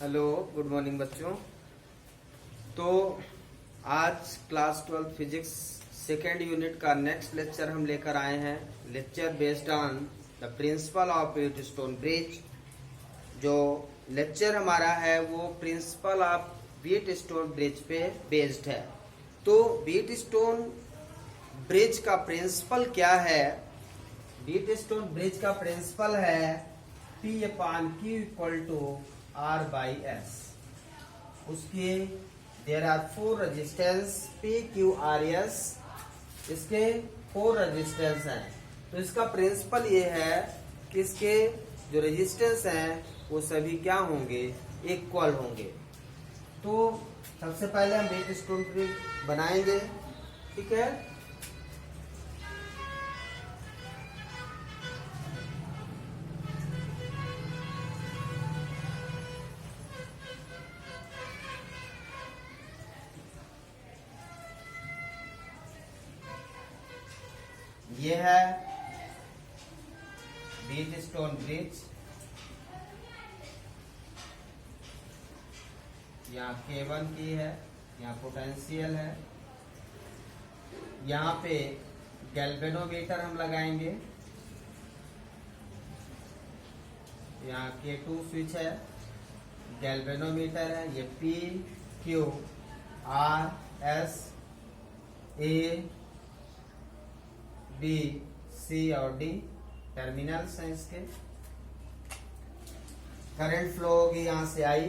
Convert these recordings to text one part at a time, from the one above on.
Hello, good morning बच्चों। तो आज क्लास 12 फिजिक्स सेकेंड यूनिट का नेक्स्ट लेक्चर हम लेकर आए हैं। Lecture based on the principle of Wheatstone bridge. जो लेक्चर हमारा है वो प्रिंसिपल ऑफ व्हीटस्टोन ब्रिज पे बेस्ड है। तो व्हीटस्टोन ब्रिज का प्रिंसिपल क्या है? व्हीटस्टोन ब्रिज का प्रिंसिपल है P/Q इक्वल टू R/S। उसके देर आर 4 रेजिस्टेंस PQRS। इसके 4 रेजिस्टेंस हैं। तो इसका प्रिंसिपल ये है कि इसके जो रेजिस्टेंस हैं वो सभी क्या होंगे? इक्वल होंगे। तो सबसे पहले हम व्हीटस्टोन ब्रिज बनाएंगे, ठीक है। ये है व्हीटस्टोन ब्रिज। यहाँ K1 की है, यहाँ पोटेंशियल है। यहाँ पे गैल्वेनोमीटर हम लगाएंगे। यहाँ K2 स्विच है, गैल्वेनोमीटर है। ये P Q R S A B C और D टर्मिनल्स हैं इसके। करंट फ्लो होगी यहां से I।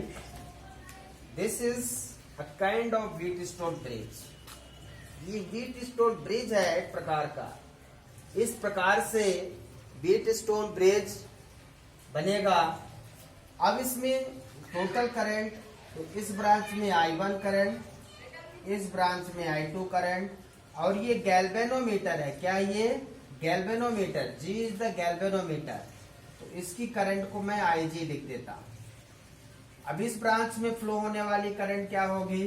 This is a kind of Wheatstone bridge. ये व्हीटस्टोन ब्रिज है एक प्रकार का। इस प्रकार से व्हीटस्टोन ब्रिज बनेगा। अब इसमें टोटल करंट, तो इस ब्रांच में I1 करंट, इस ब्रांच में I2 करंट, और ये गैल्वेनोमीटर है। क्या ये? Galvanometer. G is the galvanometer. तो इसकी करंट को मैं IG लिख देता हूं। अब इस ब्रांच में फ्लो होने वाली करंट क्या होगी?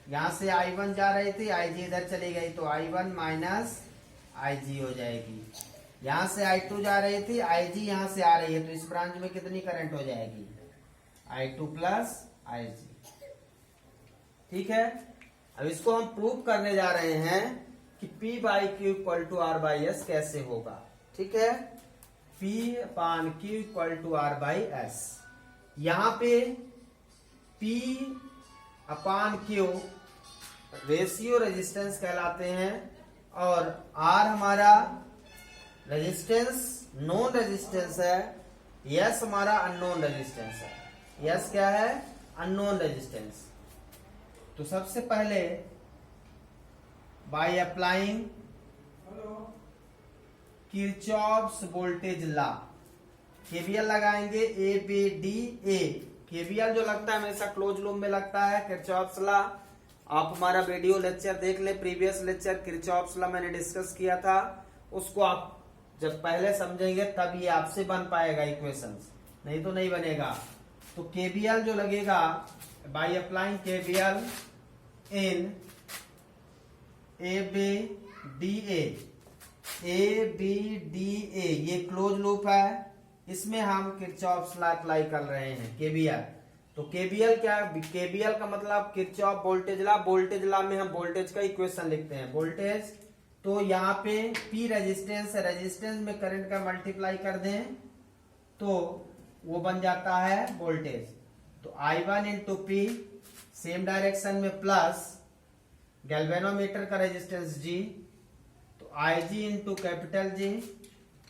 यहां से I1 जा रही थी, IG इधर चली गई, तो I1 माइनस IG हो जाएगी। यहां से I2 जा रही थी, IG यहां से आ रही है, तो इस ब्रांच में कितनी करंट हो जाएगी? I2 plus IG। ठीक है। अब इसको हम प्रूव करने जा रहे हैं कि P/Q इक्वल टू R/S कैसे होगा। ठीक है। P/Q equal to R/S। यहां पे P/Q रेशियो रेजिस्टेंस कहलाते हैं, और R हमारा रेजिस्टेंस, नॉन रेजिस्टेंस है। S हमारा अननोन रेजिस्टेंस है। S क्या है? Unknown resistance. तो सबसे पहले by applying Kirchhoff's voltage law, KVL लगाएंगे। ABDA केवीएल जो लगता है हमेशा क्लोज लूप में लगता है। किरचॉफ्स लॉ आप हमारा वीडियो लेक्चर देख ले, प्रीवियस लेक्चर किरचॉफ्स लॉ मैंने डिस्कस किया था। उसको आप जब पहले समझेंगे तब ये आपसे बन पाएगा इक्वेशंस, नहीं तो नहीं बनेगा। तो केवीएल जो लगेगा, बाय अप्लाइंग केवीएल इन ABDA। ये क्लोज लूप है, इसमें हम किरचॉफ्स लॉ अप्लाई कर रहे हैं, केवीएल। तो केवीएल क्या? केवीएल का मतलब Kirchhoff voltage law. Voltage law में हम वोल्टेज का इक्वेशन लिखते हैं, वोल्टेज। तो यहाँ पे P रेजिस्टेंस है, रेजिस्टेंस में करंट का मल्टीप्लाई कर दें तो वो बन जाता है वोल्टेज। तो I1 into P, same direction में प्लस गैल्वेनोमीटर का रेजिस्टेंस G, तो IG इंटू कैपिटल G।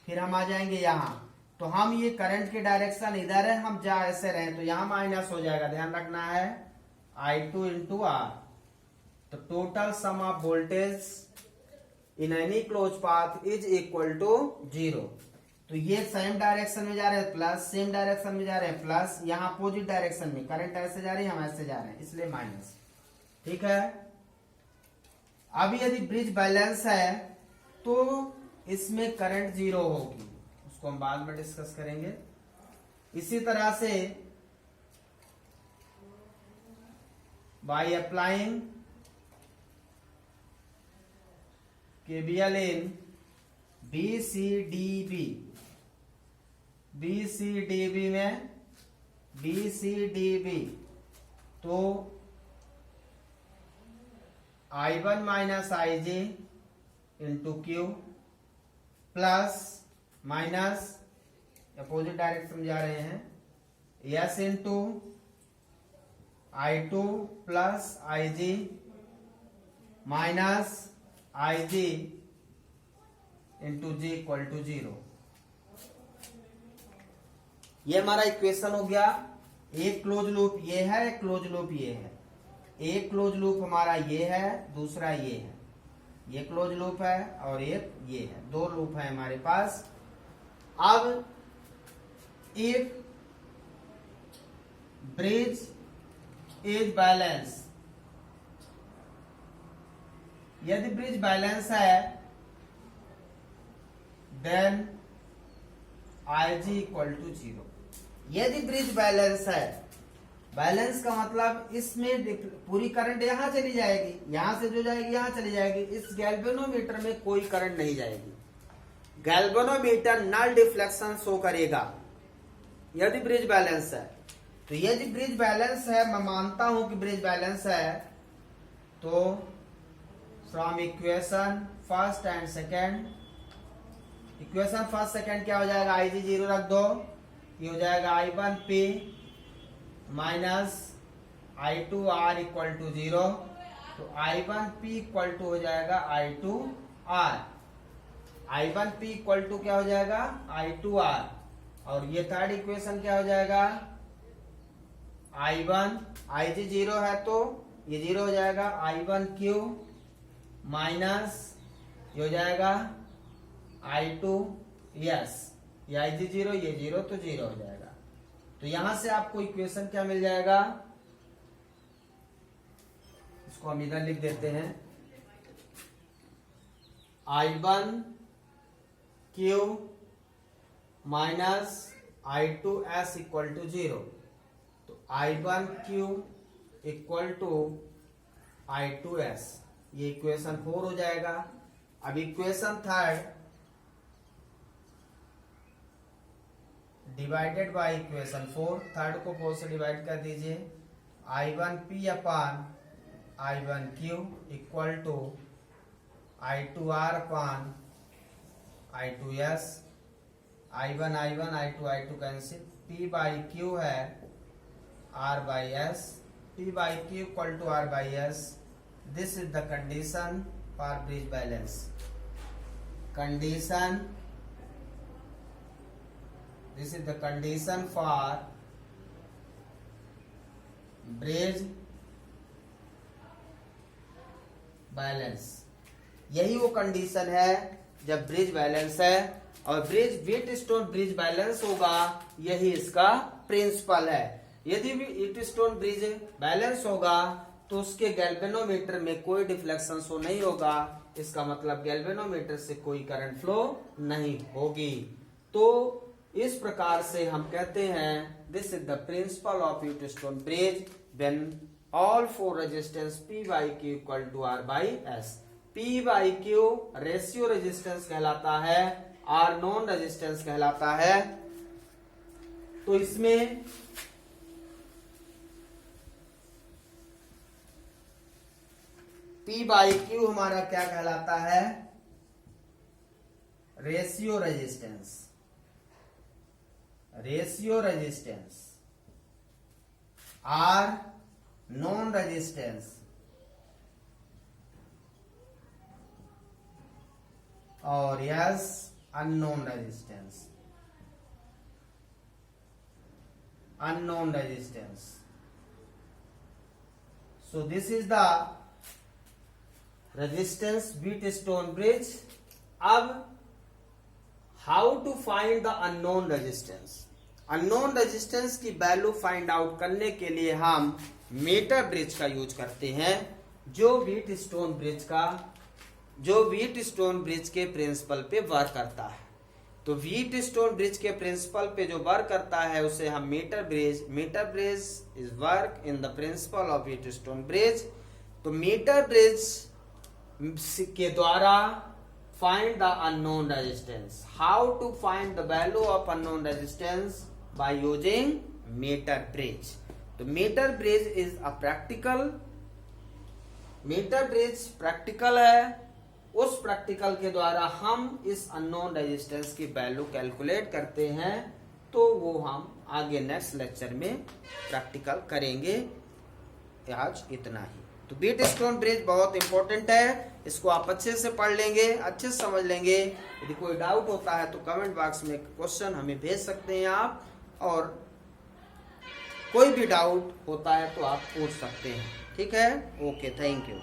फिर हम आ जाएंगे यहाँ, तो हम ये करंट की डायरेक्शन इधर है, हम जा ऐसे रहे, तो यहाँ माइनस हो जाएगा, ध्यान रखना है। I2 into R। तो total sum of voltage in any close path is equal to 0। तो ये सेम डायरेक्शन में जा रहे हैं प्लस, सेम डायरेक्शन में जा रहे हैं प्लस, यहाँ अपोजिट डायरेक्शन में करंट ऐसे जा रही है, हम ऐसे जा रहे हैं, इसलिए माइनस। ठीक है। अब यदि ब्रिज बैलेंस है तो इसमें करंट 0 होगी, उसको हम बाद में डिस्कस करेंगे। इसी तरह से by applying KVL in BCDB में BCDB, तो I1 minus IJ into Q plus minus opposite direct समझा रहे हैं S into I2 plus IG minus IG into J equal to 0। ये हमारा इक्वेशन हो गया। एक क्लोज लूप ये है, एक क्लोज लूप ये है। एक क्लोज लूप हमारा ये है, दूसरा ये है। ये क्लोज लूप है और एक ये है, दो लूप है हमारे पास। अब एक ब्रिज इज बैलेंस, यदि ब्रिज बैलेंस है देन IG इक्वल टू 0। यदि ब्रिज बैलेंस है, बैलेंस का मतलब इसमें पूरी करंट यहां चली जाएगी, यहां से जो जाएगी यहां चली जाएगी। इस गैल्वेनोमीटर में कोई करंट नहीं जाएगी। गैल्वेनोमीटर नल डिफ्लेक्शन शो करेगा यदि ब्रिज बैलेंस है। तो यदि ब्रिज बैलेंस है, मैं मानता हूं कि ब्रिज बैलेंस है, तो from equation first and second, equation first second क्या हो जाएगा, IG 0 रख दो, ये हो जाएगा I1P minus I2R equal to 0। तो I1P इक्वल टू हो जाएगा I2R। I1P इक्वल टू क्या हो जाएगा, I2R। और ये थर्ड इक्वेशन क्या हो जाएगा, I1, IG 0 है तो ये 0 हो जाएगा, I1Q माइनस ये हो जाएगा I2S, ये IG 0, ये 0 तो 0 हो जाएगा। तो यहां से आपको इक्वेशन क्या मिल जाएगा, इसको हम इधर लिख देते हैं, I1Q minus I2S equal to 0। तो I1Q इक्वल टू I2S, ये इक्वेशन 4 हो जाएगा। अब equation third divided by equation 4, third को 4 से डिवाइड कर दीजिए। I1P upon I1Q equal to I2R upon I2S, I1 I2 cancel, P by Q है R by S, P by Q equal to R by S। This is the condition for bridge balance. Condition, this is the condition for bridge balance। यही वो condition है जब bridge balance है, और bridge Wheatstone bridge balance होगा, यही इसका principal है। यदि भी व्हीटस्टोन ब्रिज बैलेंस होगा तो उसके गैल्वेनोमीटर में कोई डिफ्लेक्शन शो नहीं होगा, इसका मतलब गैल्वेनोमीटर से कोई करंट फ्लो नहीं होगी। तो इस प्रकार से हम कहते हैं this is the principle of Wheatstone bridge when all four resistance P by Q equal to R by S। P by Q ratio resistance कहलाता है, R नॉन रेजिस्टेंस कहलाता है। तो इसमें P बाई Q हमारा क्या कहलाता है, ratio resistance. Ratio resistance, R non resistance, और S unknown resistance. Unknown resistance. So this is the resistance Wheatstone bridge। अब how to find the unknown resistance। Unknown resistance की वैल्यू फाइंड आउट करने के लिए हम मीटर ब्रिज का use करते हैं, जो व्हीटस्टोन ब्रिज के प्रिंसिपल पे वर्क करता है। तो व्हीटस्टोन ब्रिज के प्रिंसिपल पे जो वर्क करता है उसे हम metre bridge is work in the principle of Wheatstone bridge. तो मीटर ब्रिज के द्वारा find the unknown resistance। How to find the value of unknown resistance? By using metre bridge. तो metre bridge is a practical, metre bridge practical है। उस practical के द्वारा हम इस अननोन रेजिस्टेंस की वैल्यू कैलकुलेट करते हैं। तो वो हम आगे नेक्स्ट लेक्चर में प्रैक्टिकल करेंगे। आज इतना ही। तो व्हीटस्टोन ब्रिज बहुत इंपॉर्टेंट है, इसको आप अच्छे से पढ़ लेंगे, अच्छे से समझ लेंगे। यदि कोई डाउट होता है तो कमेंट बॉक्स में क्वेश्चन हमें भेज सकते हैं आप, और कोई भी डाउट होता है तो आप पूछ सकते हैं। ठीक है, ओके, थैंक यू।